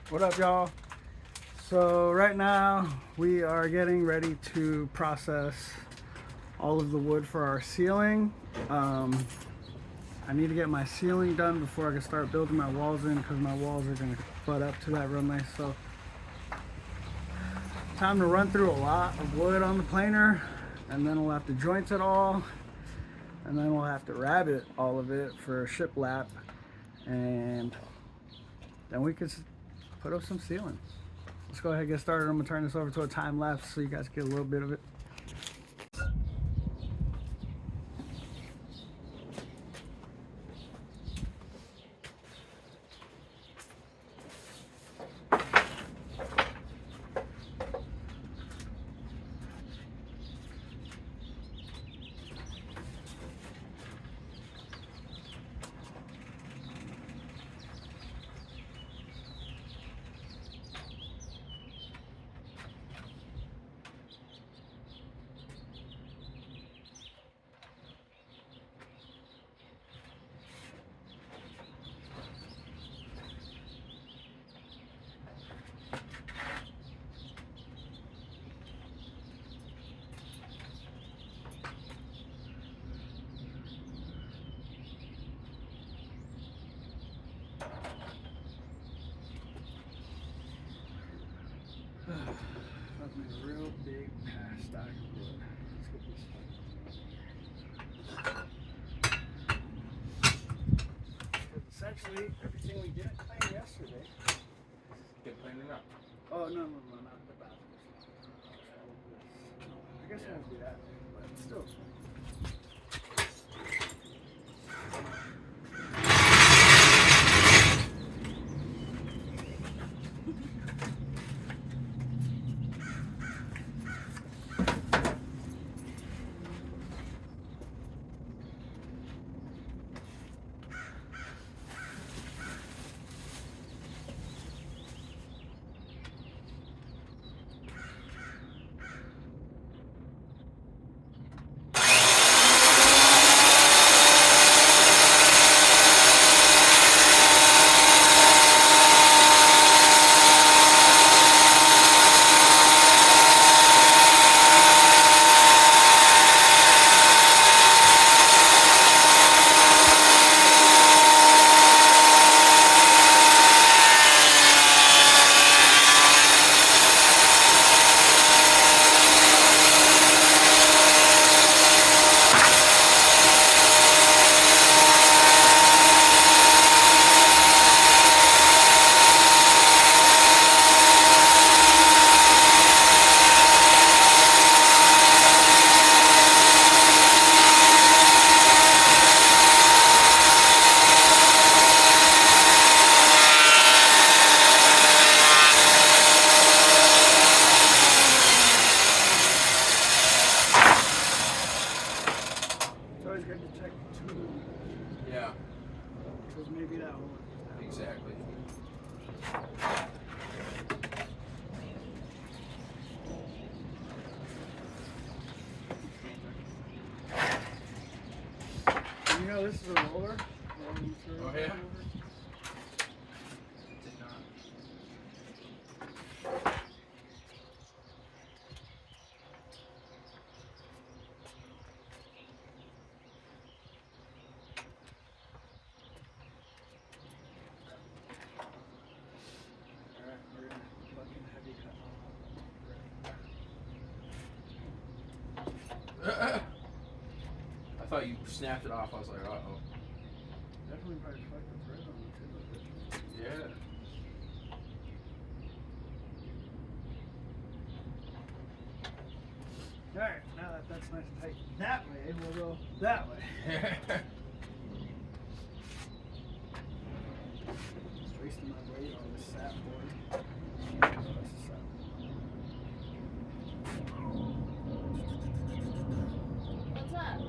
What up, y'all? So right now we are getting ready to process all of the wood for our ceiling. I need to get my ceiling done before I can start building my walls in, because my walls are going to butt up to that runway. So time to run through a lot of wood on the planer, and then we'll have to joint it all, and then we'll have to rabbet all of it for a shiplap, and then we can put up some ceilings. Let's go ahead and get started. I'm gonna turn this over to a time lapse so you guys get a little bit of it. I've made a real big stack of wood. Let's get this. Because essentially everything we didn't clean yesterday. Get cleaning up. Oh no, not the bathrooms. I guess it won't be that big, but still. Yeah. Because maybe that one. Exactly. You know, this is a roller. Oh yeah. I thought you snapped it off. I was like, uh-oh. Definitely probably fuck the thread on it too. Yeah. Alright, now that that's nice and tight that way, we'll go that way. Just wasting my weight on this sap board. What's up?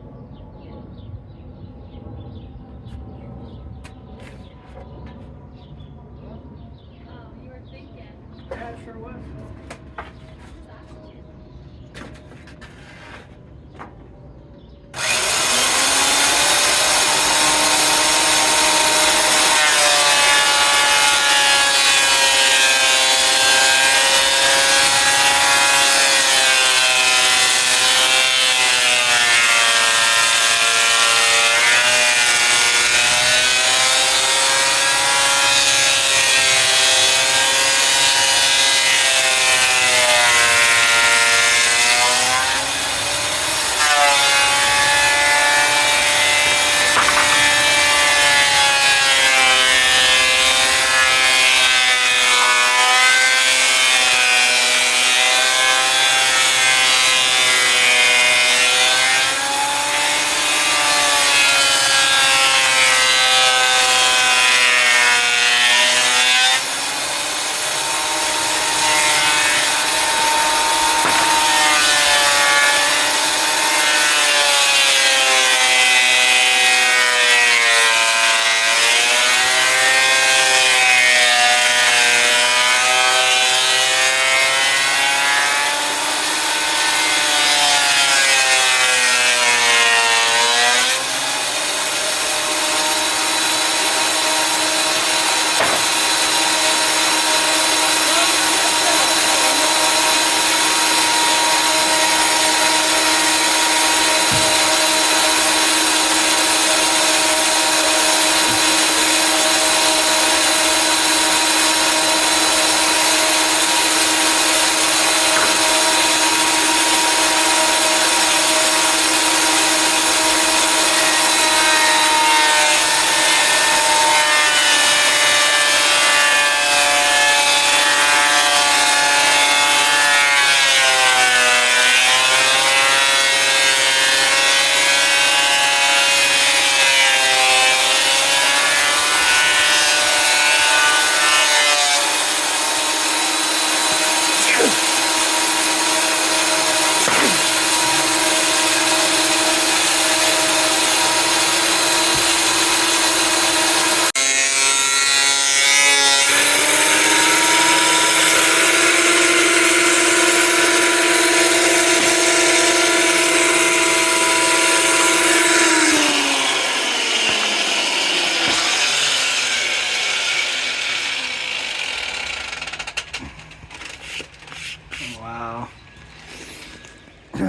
Oh, you were thinking. Yeah, it sure was.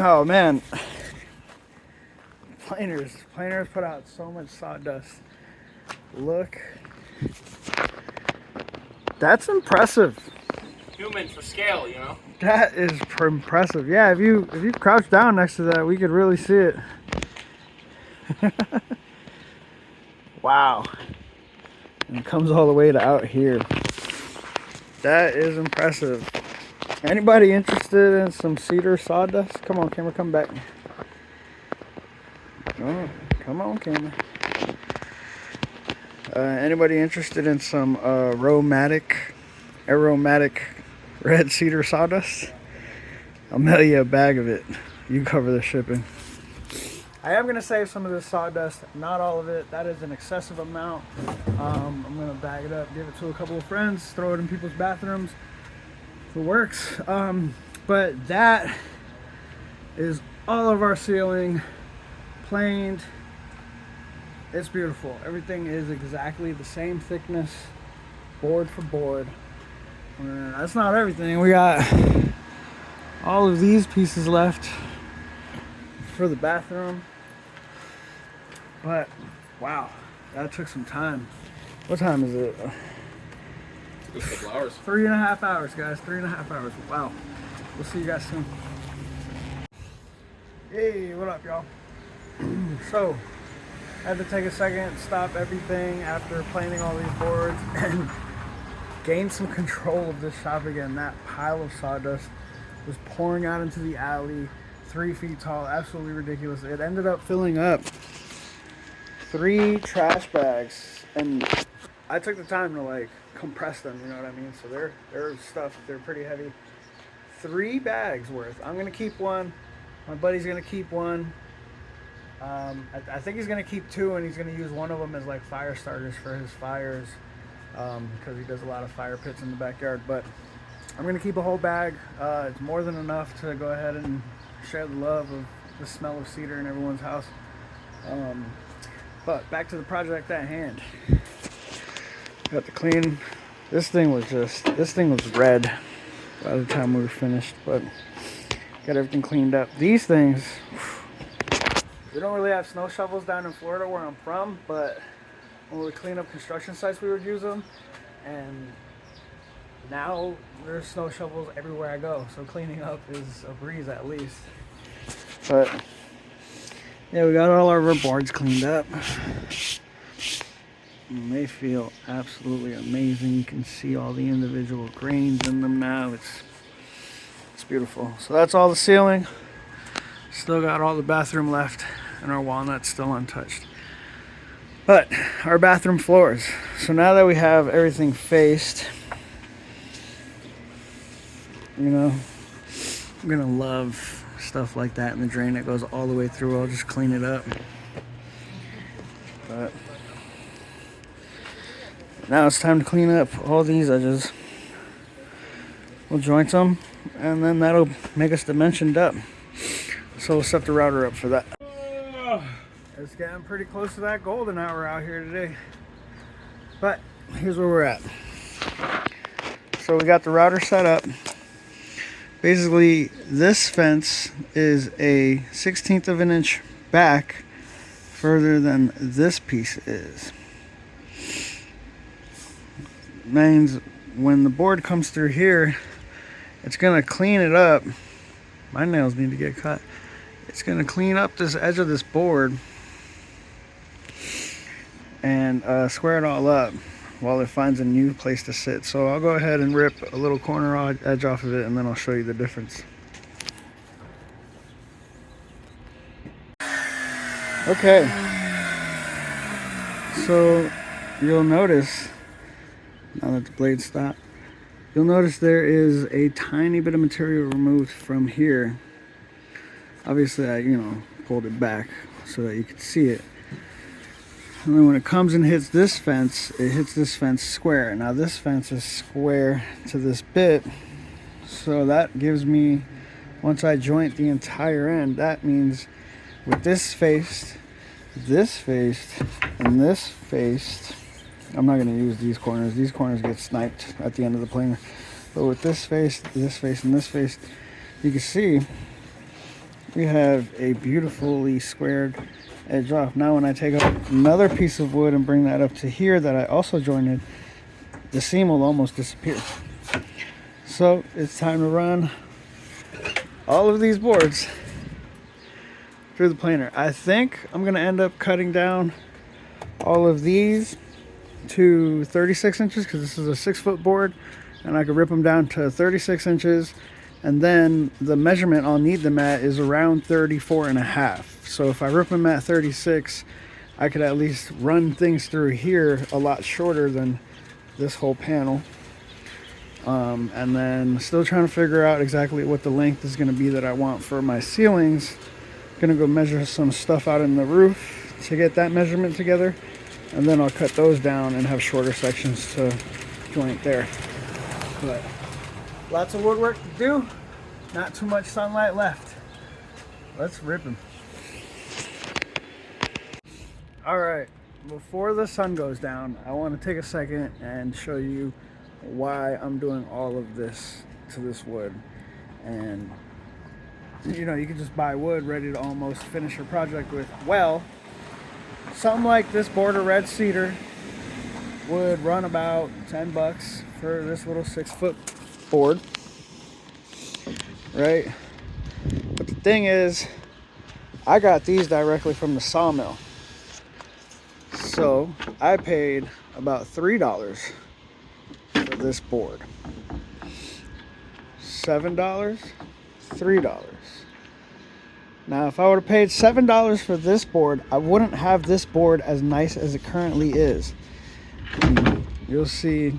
Oh man, planers put out so much sawdust. Look, that's impressive. Human for scale, you know. That is impressive. Yeah, if you crouch down next to that, we could really see it. Wow. And it comes all the way to out here. That is impressive. Anybody interested in some cedar sawdust? Come on, camera, come back. Oh, come on, camera. Anybody interested in some aromatic red cedar sawdust? I'll mail you a bag of it. You cover the shipping. I am going to save some of this sawdust, not all of it. That is an excessive amount. I'm going to bag it up, give it to a couple of friends, throw it in people's bathrooms if it works. But that is all of our ceiling, planed. It's beautiful. Everything is exactly the same thickness, board for board. That's not everything. We got all of these pieces left for the bathroom. But wow, that took some time. What time is it? Took us a couple hours. 3.5 hours, guys. 3.5 hours. Wow. We'll see you guys soon. Hey, what up, y'all? So, I had to take a second, stop everything after planing all these boards and gain some control of this shop again. That pile of sawdust was pouring out into the alley, 3 feet tall, absolutely ridiculous. It ended up filling up 3 trash bags, and I took the time to like compress them, you know what I mean? So they're stuff, they're pretty heavy. 3 bags worth. I'm gonna keep one. My buddy's gonna keep one. I think he's gonna keep 2, and he's gonna use one of them as like fire starters for his fires, because he does a lot of fire pits in the backyard. But I'm gonna keep a whole bag. It's more than enough to go ahead and share the love of the smell of cedar in everyone's house. But back to the project at hand. Got to clean. This thing was red by the time we were finished, but got everything cleaned up. These things, we don't really have snow shovels down in Florida where I'm from, but when we clean up construction sites, we would use them, and now there's snow shovels everywhere I go, so cleaning up is a breeze at least. But yeah, we got all our boards cleaned up, and they feel absolutely amazing. You can see all the individual grains in them now. It's beautiful. So that's all the ceiling. Still got all the bathroom left, and our walnut's still untouched. But our bathroom floors. So now that we have everything faced, you know, I'm gonna love stuff like that in the drain that goes all the way through. I'll just clean it up. But now it's time to clean up all these edges. We'll joint them, and then that'll make us dimensioned up. So we'll set the router up for that. It's getting pretty close to that golden hour out here today. But here's where we're at. So we got the router set up. Basically, this fence is a 1/16 of an inch back further than this piece is. Means when the board comes through here, it's gonna clean it up. My nails need to get cut. It's gonna clean up this edge of this board and square it all up while it finds a new place to sit. So I'll go ahead and rip a little corner edge off of it, and then I'll show you the difference. Okay, so you'll notice, now that the blade stopped, you'll notice there is a tiny bit of material removed from here. Obviously I, pulled it back so that you could see it. And then when it comes and hits this fence, it hits this fence square. Now this fence is square to this bit, so that gives me, once I joint the entire end, that means with this faced, and this faced, I'm not going to use these corners. These corners get sniped at the end of the planer. But with this face, and this face, you can see we have a beautifully squared edge off. Now when I take out another piece of wood and bring that up to here that I also jointed, the seam will almost disappear. So it's time to run all of these boards through the planer. I think I'm gonna end up cutting down all of these to 36 inches because this is a 6-foot board, and I could rip them down to 36 inches, and then the measurement I'll need them at is around 34 and a half. So if I rip them at 36, I could at least run things through here a lot shorter than this whole panel. And then still trying to figure out exactly what the length is going to be that I want for my ceilings. Gonna go measure some stuff out in the roof to get that measurement together, and then I'll cut those down and have shorter sections to joint there. But lots of woodwork to do, not too much sunlight left. Let's rip them. All right, before the sun goes down, I want to take a second and show you why I'm doing all of this to this wood. And you know, you can just buy wood ready to almost finish your project with. Well, something like this border red cedar would run about 10 bucks for this little 6-foot board, right? But the thing is, I got these directly from the sawmill. So I paid about $3 for this board. $7, $3. Now, if I would have paid $7 for this board, I wouldn't have this board as nice as it currently is. And you'll see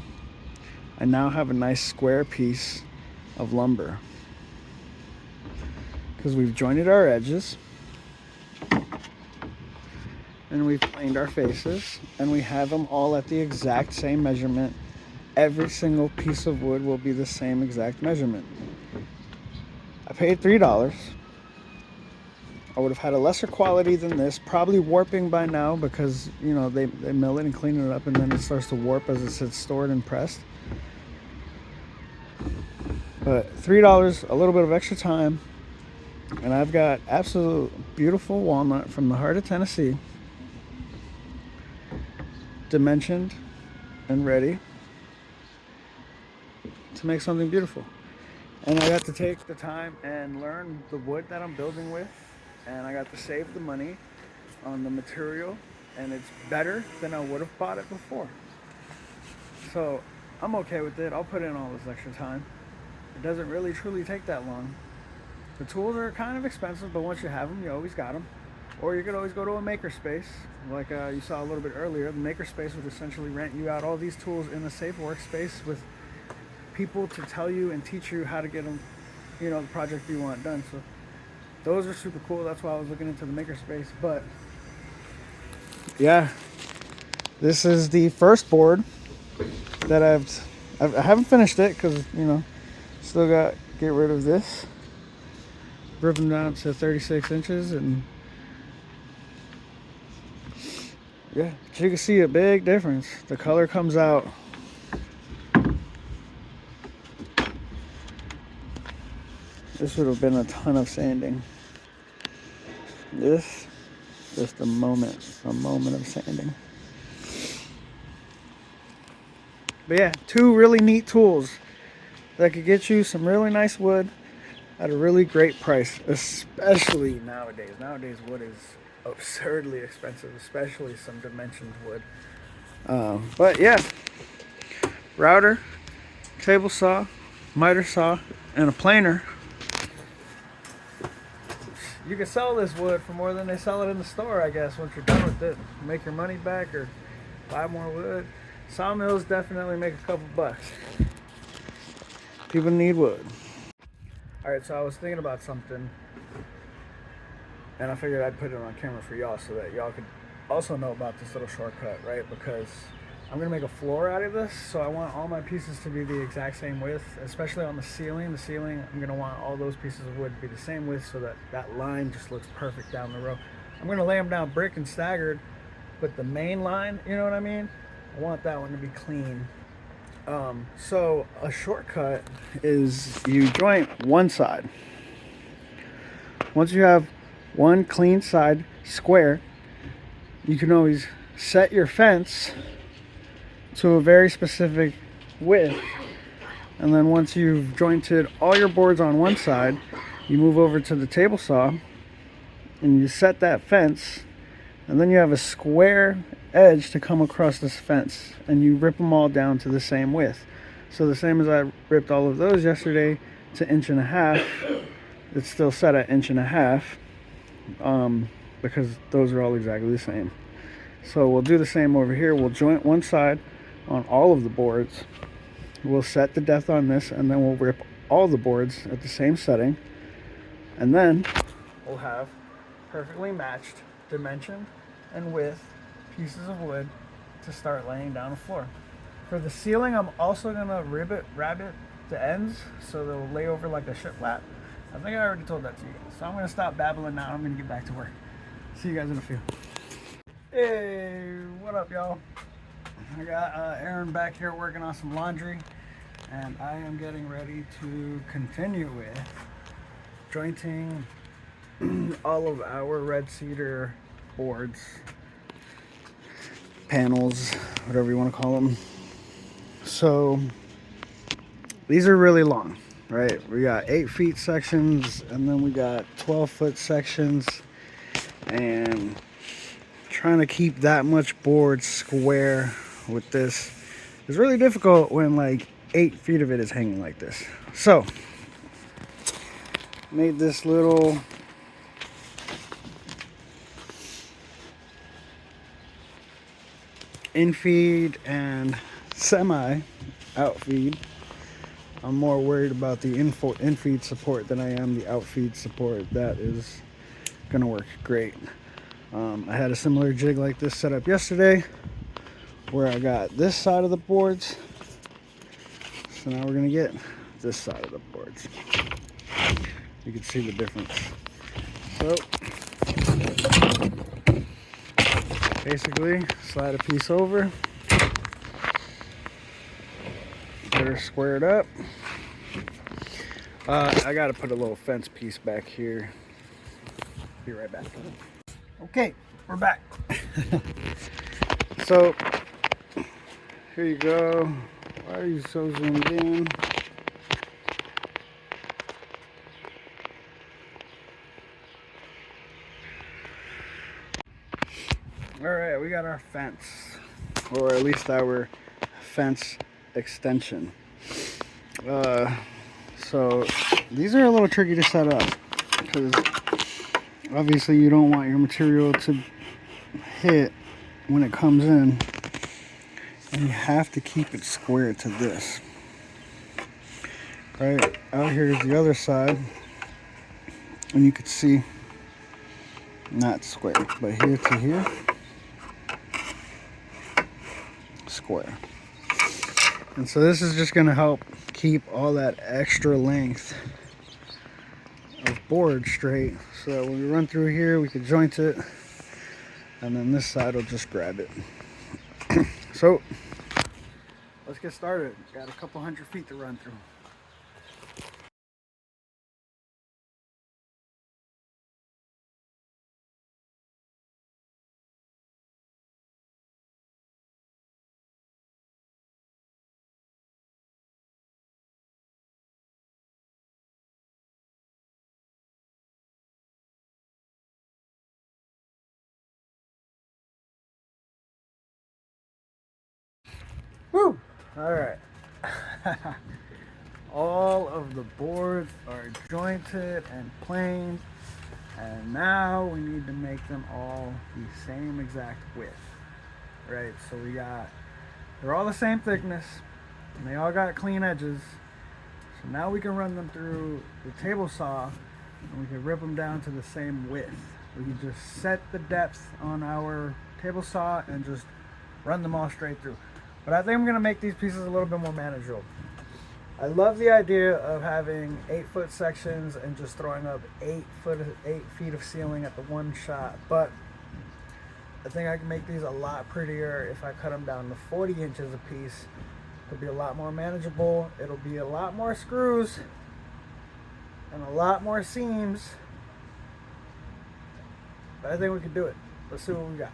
I now have a nice square piece of lumber because we've jointed our edges and we've planed our faces, and we have them all at the exact same measurement. Every single piece of wood will be the same exact measurement. I paid $3. I would have had a lesser quality than this, probably warping by now because, you know, they mill it and clean it up, and then it starts to warp as it sits stored and pressed. But $3, a little bit of extra time, and I've got absolute beautiful walnut from the heart of Tennessee, dimensioned and ready to make something beautiful. And I got to take the time and learn the wood that I'm building with, and I got to save the money on the material, and it's better than I would have bought it before. So I'm okay with it. I'll put in all this extra time. It doesn't really truly take that long. The tools are kind of expensive, but once you have them, you always got them. Or you could always go to a makerspace, like you saw a little bit earlier. The makerspace would essentially rent you out all these tools in a safe workspace with people to tell you and teach you how to get them, you know, the project you want done. So those are super cool. That's why I was looking into the makerspace. But yeah, this is the first board that I haven't finished it because, you know, still got to get rid of this, rip them down to 36 inches, and yeah, but you can see a big difference. The color comes out. This would have been a ton of sanding. This, just a moment of sanding. But yeah, two really neat tools that could get you some really nice wood at a really great price, especially nowadays. Nowadays, wood is absurdly expensive, especially some dimensioned wood. But yeah, router, table saw, miter saw, and a planer. You can sell this wood for more than they sell it in the store, I guess, once you're done with it. Make your money back or buy more wood. Sawmills definitely make a couple bucks. People need wood. Alright, so I was thinking about something, and I figured I'd put it on camera for y'all so that y'all could also know about this little shortcut, right? Because I'm going to make a floor out of this, so I want all my pieces to be the exact same width, especially on the ceiling. The ceiling, I'm going to want all those pieces of wood to be the same width so that that line just looks perfect down the row. I'm going to lay them down brick and staggered, but the main line, you know what I mean? I want that one to be clean. So a shortcut is you joint one side. once you have one clean side square, you can always set your fence to a very specific width. And then once you've jointed all your boards on one side, you move over to the table saw and you set that fence, and then you have a square edge to come across this fence, and you rip them all down to the same width. So the same as I ripped all of those yesterday to 1.5 inches, it's still set at 1.5 inches, because those are all exactly the same. So we'll do the same over here. We'll joint one side on all of the boards. We'll set the depth on this, and then we'll rip all the boards at the same setting, and then we'll have perfectly matched dimension and width pieces of wood to start laying down the floor. For the ceiling, I'm also gonna rabbit the ends so they'll lay over like a shiplap. I think I already told that to you. So I'm gonna stop babbling now. I'm gonna get back to work. See you guys in a few. Hey, what up, y'all? I got Aaron back here working on some laundry, and I am getting ready to continue with jointing all of our red cedar boards, panels, whatever you want to call them. So these are really long, right? We got 8 feet sections, and then we got 12-foot sections, and trying to keep that much board square with this is really difficult when like 8 feet of it is hanging like this. So made this little in-feed and semi outfeed. I'm more worried about the in-feed support than I am the outfeed support. That is gonna work great. I had a similar jig like this set up yesterday where I got this side of the boards. So now we're gonna get this side of the boards. You can see the difference. So basically slide a piece over, get her squared up. I gotta put a little fence piece back here. Be right back. Okay, we're back. So here you go. Why are you so zoomed in? Alright, we got our fence, or at least our fence extension. So these are a little tricky to set up because obviously you don't want your material to hit when it comes in, and you have to keep it square to this. Right out here is the other side, and you could see not square, but here to here, square. And so this is just going to help keep all that extra length of board straight, so that when we run through here we can joint it, and then this side will just grab it. So let's get started. Got a couple 100 feet to run through. Woo! Alright. All of the boards are jointed and planed, and now we need to make them all the same exact width. Right, so they're all the same thickness, and they all got clean edges. So now we can run them through the table saw, and we can rip them down to the same width. We can just set the depth on our table saw and just run them all straight through. But I think I'm gonna make these pieces a little bit more manageable. I love the idea of having 8-foot sections and just throwing up 8 feet of ceiling at the one shot, but I think I can make these a lot prettier if I cut them down to 40 inches a piece. It'll be a lot more manageable. It'll be a lot more screws and a lot more seams, But I think we can do it. Let's see what we got.